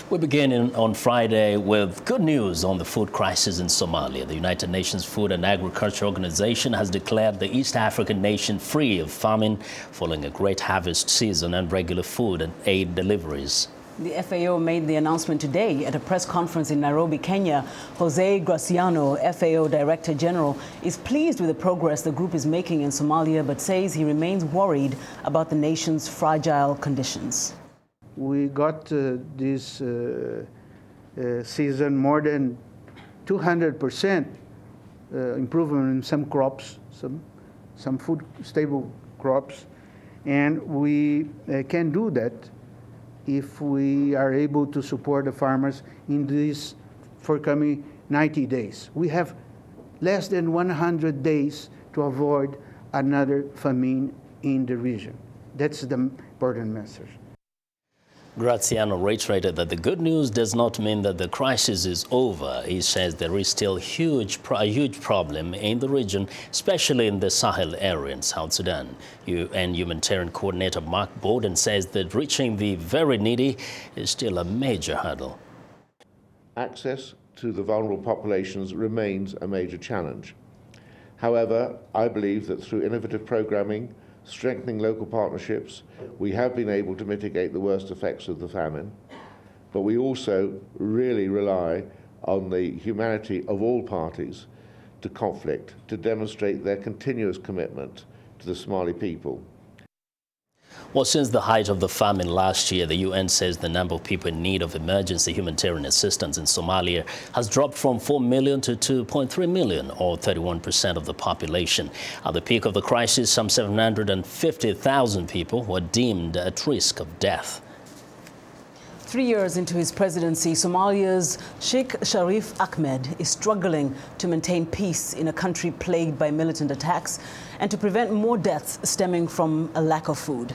We begin on Friday with good news on the food crisis in Somalia. The United Nations Food and Agriculture Organization has declared the East African nation free of famine following a great harvest season and regular food and aid deliveries. The FAO made the announcement today at a press conference in Nairobi, Kenya. Jose Graciano, FAO Director General, is pleased with the progress the group is making in Somalia, but says he remains worried about the nation's fragile conditions. We got this season more than 200% improvement in some crops, some food stable crops, and we can do that if we are able to support the farmers in these forthcoming 90 days. We have less than 100 days to avoid another famine in the region. That's the important message. Graziano reiterated that the good news does not mean that the crisis is over. He says there is still a huge problem in the region, especially in the Sahel area in South Sudan. UN Humanitarian Coordinator Mark Borden says that reaching the very needy is still a major hurdle. Access to the vulnerable populations remains a major challenge. However, I believe that through innovative programming, strengthening local partnerships, we have been able to mitigate the worst effects of the famine, but we also really rely on the humanity of all parties to conflict to demonstrate their continuous commitment to the Somali people. Well, since the height of the famine last year, the UN says the number of people in need of emergency humanitarian assistance in Somalia has dropped from 4 million to 2.3 million, or 31% of the population. At the peak of the crisis, some 750,000 people were deemed at risk of death. 3 years into his presidency, Somalia's Sheikh Sharif Ahmed is struggling to maintain peace in a country plagued by militant attacks and to prevent more deaths stemming from a lack of food.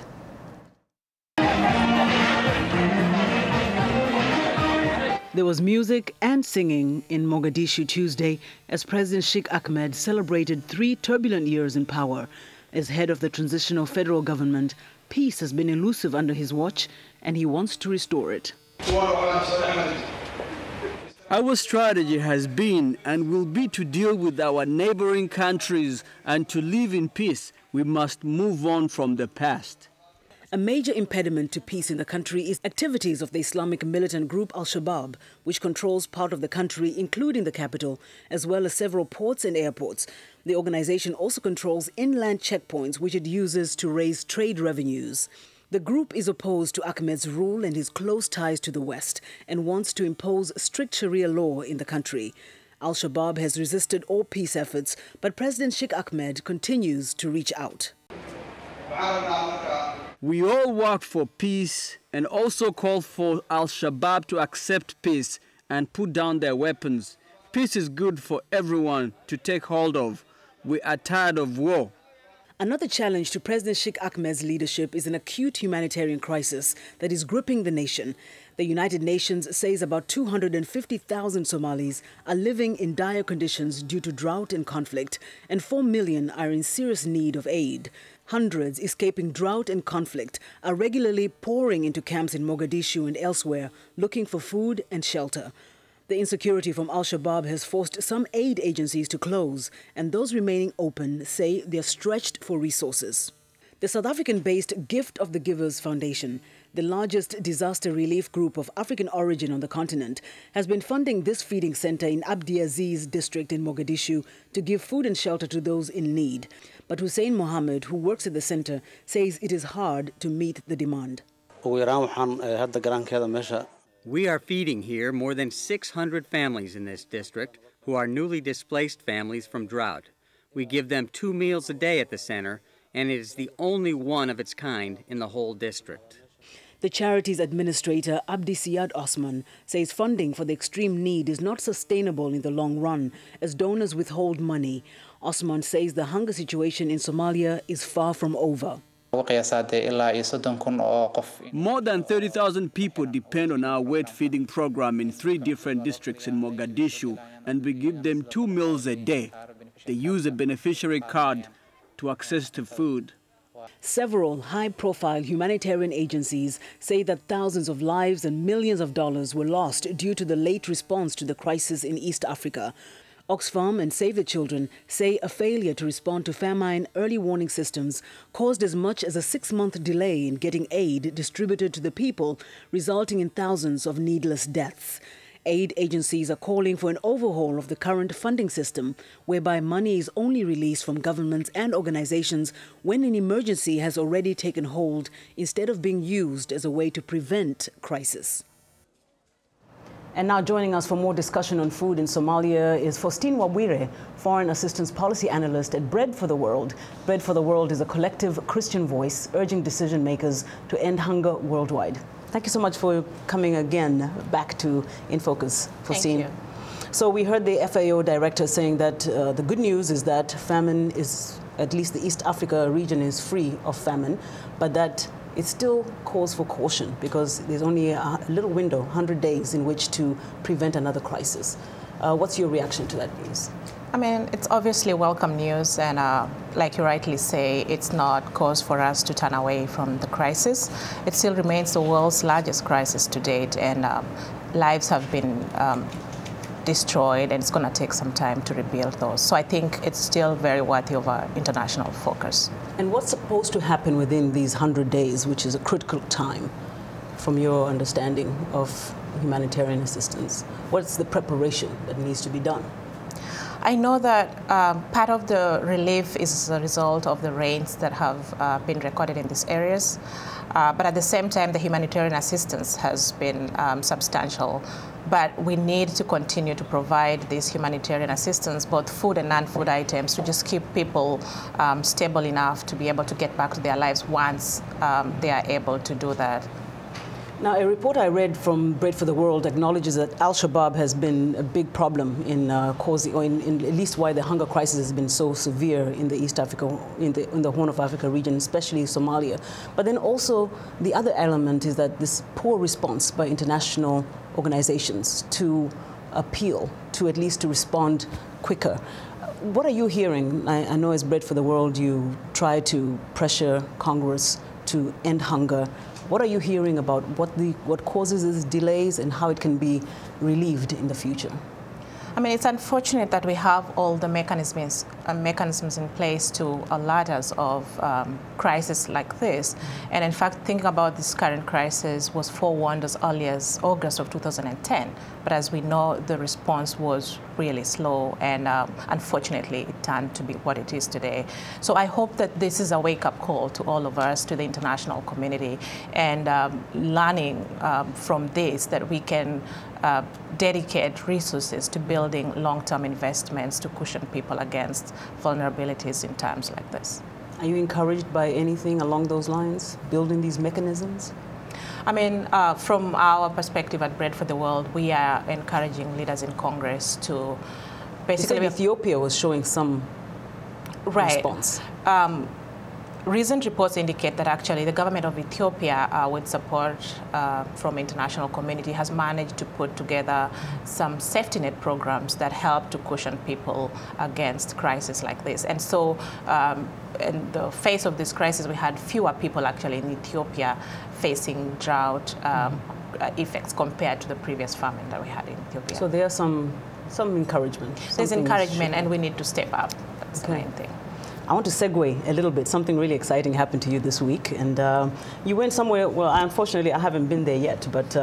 There was music and singing in Mogadishu Tuesday as President Sheikh Ahmed celebrated 3 turbulent years in power. As head of the transitional federal government, peace has been elusive under his watch, and he wants to restore it. Our strategy has been and will be to deal with our neighboring countries and to live in peace. We must move on from the past. A major impediment to peace in the country is activities of the Islamic militant group Al-Shabaab, which controls part of the country, including the capital, as well as several ports and airports. The organization also controls inland checkpoints, which it uses to raise trade revenues. The group is opposed to Ahmed's rule and his close ties to the West and wants to impose strict Sharia law in the country. Al-Shabaab has resisted all peace efforts, but President Sheikh Ahmed continues to reach out. We all work for peace and also call for Al-Shabaab to accept peace and put down their weapons. Peace is good for everyone to take hold of. We are tired of war. Another challenge to President Sheikh Ahmed's leadership is an acute humanitarian crisis that is gripping the nation. The United Nations says about 250,000 Somalis are living in dire conditions due to drought and conflict, and 4 million are in serious need of aid. Hundreds escaping drought and conflict are regularly pouring into camps in Mogadishu and elsewhere, looking for food and shelter. The insecurity from Al-Shabaab has forced some aid agencies to close, and those remaining open say they're stretched for resources. The South African-based Gift of the Givers Foundation, the largest disaster relief group of African origin on the continent, has been funding this feeding center in Abdiaziz district in Mogadishu to give food and shelter to those in need. But Hussein Mohammed, who works at the center, says it is hard to meet the demand. We are feeding here more than 600 families in this district who are newly displaced families from drought. We give them 2 meals a day at the center, and it is the only one of its kind in the whole district. The charity's administrator, Abdi Siad Osman, says funding for the extreme need is not sustainable in the long run as donors withhold money. Osman says the hunger situation in Somalia is far from over. More than 30,000 people depend on our wet feeding program in 3 different districts in Mogadishu, and we give them 2 meals a day. They use a beneficiary card to access to food. Several high-profile humanitarian agencies say that thousands of lives and millions of dollars were lost due to the late response to the crisis in East Africa. Oxfam and Save the Children say a failure to respond to famine early warning systems caused as much as a 6-month delay in getting aid distributed to the people, resulting in thousands of needless deaths. Aid agencies are calling for an overhaul of the current funding system, whereby money is only released from governments and organizations when an emergency has already taken hold, instead of being used as a way to prevent crisis. And now joining us for more discussion on food in Somalia is Faustine Wabwire, Foreign Assistance Policy Analyst at Bread for the World. Bread for the World is a collective Christian voice urging decision makers to end hunger worldwide. Thank you so much for coming again back to In Focus, Faustine. Thank you. So we heard the FAO director saying that the good news is that famine is, at least the East Africa region is free of famine, but that it still calls for caution because there's only a little window, 100 days, in which to prevent another crisis. What's your reaction to that news? I mean, it's obviously welcome news, and like you rightly say, it's not cause for us to turn away from the crisis. It still remains the world's largest crisis to date, and lives have been destroyed, and it's going to take some time to rebuild those. So I think it's still very worthy of our international focus. And what's supposed to happen within these 100 days, which is a critical time, from your understanding of humanitarian assistance? What's the preparation that needs to be done? I know that part of the relief is a result of the rains that have been recorded in these areas. But at the same time, the humanitarian assistance has been substantial. But we need to continue to provide this humanitarian assistance, both food and non-food items, to just keep people stable enough to be able to get back to their lives once they are able to do that. Now, a report I read from Bread for the World acknowledges that Al-Shabaab has been a big problem in causing, or in at least why the hunger crisis has been so severe in the East Africa, in the Horn of Africa region, especially Somalia. But then also the other element is that this poor response by international organizations to appeal, to at least to respond quicker. What are you hearing? I know as Bread for the World, you try to pressure Congress to end hunger. What are you hearing about what causes these delays and how it can be relieved in the future? I mean, it's unfortunate that we have all the mechanisms in place to alert us of crises like this. And in fact, thinking about this current crisis was forewarned as early as August of 2010. But as we know, the response was really slow, and unfortunately, it turned to be what it is today. So I hope that this is a wake-up call to all of us, to the international community, and learning from this that we can dedicate resources to building long-term investments to cushion people against vulnerabilities in times like this. Are you encouraged by anything along those lines, building these mechanisms? I mean, from our perspective at Bread for the World, we are encouraging leaders in Congress to basically... Ethiopia was showing some response. Recent reports indicate that actually the government of Ethiopia, with support from international community, has managed to put together some safety net programs that help to cushion people against crises like this. And so in the face of this crisis, we had fewer people actually in Ethiopia facing drought effects compared to the previous famine that we had in Ethiopia. So there are some encouragement. There's encouragement, and we need to step up. That's the main thing. I want to segue a little bit. Something really exciting happened to you this week, and you went somewhere. Well, unfortunately, I haven't been there yet, but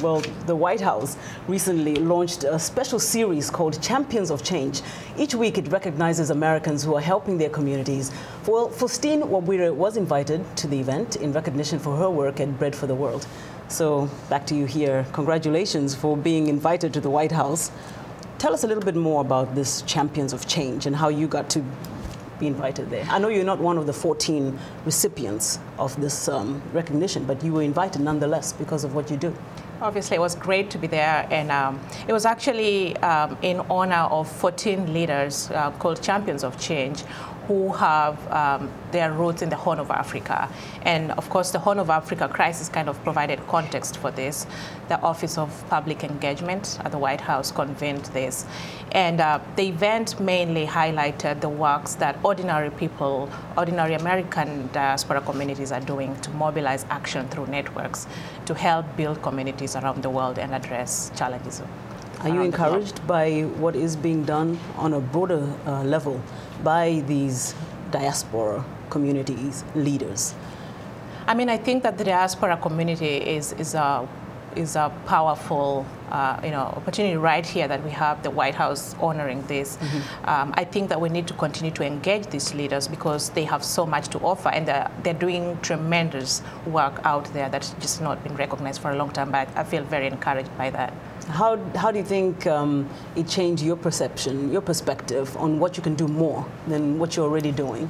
well, the White House recently launched a special series called Champions of Change. Each week, it recognizes Americans who are helping their communities. Well, Faustine Wabwire was invited to the event in recognition for her work at Bread for the World. So back to you here. Congratulations for being invited to the White House. Tell us a little bit more about this Champions of Change and how you got to be invited there. I know you're not one of the 14 recipients of this recognition, but you were invited nonetheless because of what you do. Obviously, it was great to be there, and it was actually in honor of 14 leaders called Champions of Change, who have their roots in the Horn of Africa. And of course, the Horn of Africa crisis kind of provided context for this. The Office of Public Engagement at the White House convened this. And the event mainly highlighted the works that ordinary people, ordinary American diaspora communities are doing to mobilize action through networks to help build communities around the world and address challenges. Are you encouraged by what is being done on a broader level by these diaspora communities leaders? I mean, I think that the diaspora community is a powerful opportunity right here that we have the White House honoring this. Mm-hmm. I think that we need to continue to engage these leaders because they have so much to offer, and they're doing tremendous work out there that's just not been recognized for a long time, but I feel very encouraged by that. How do you think it changed your perception, your perspective on what you can do more than what you're already doing?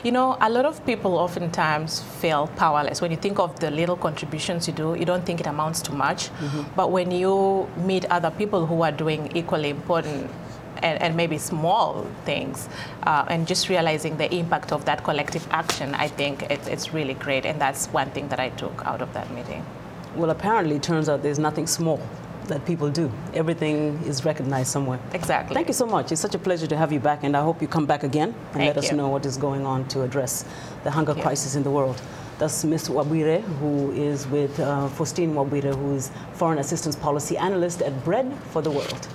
You know, a lot of people oftentimes feel powerless. When you think of the little contributions you do, you don't think it amounts to much. Mm-hmm. But when you meet other people who are doing equally important and maybe small things, and just realizing the impact of that collective action, I think it's really great. And that's one thing that I took out of that meeting. Well, apparently it turns out there's nothing small that people do. Everything is recognized somewhere. Exactly. Thank you so much. It's such a pleasure to have you back, and I hope you come back again and let us know what is going on to address the hunger crisis in the world. That's Ms. Wabwire, who is with Faustine Wabwire, who is Foreign Assistance Policy Analyst at Bread for the World.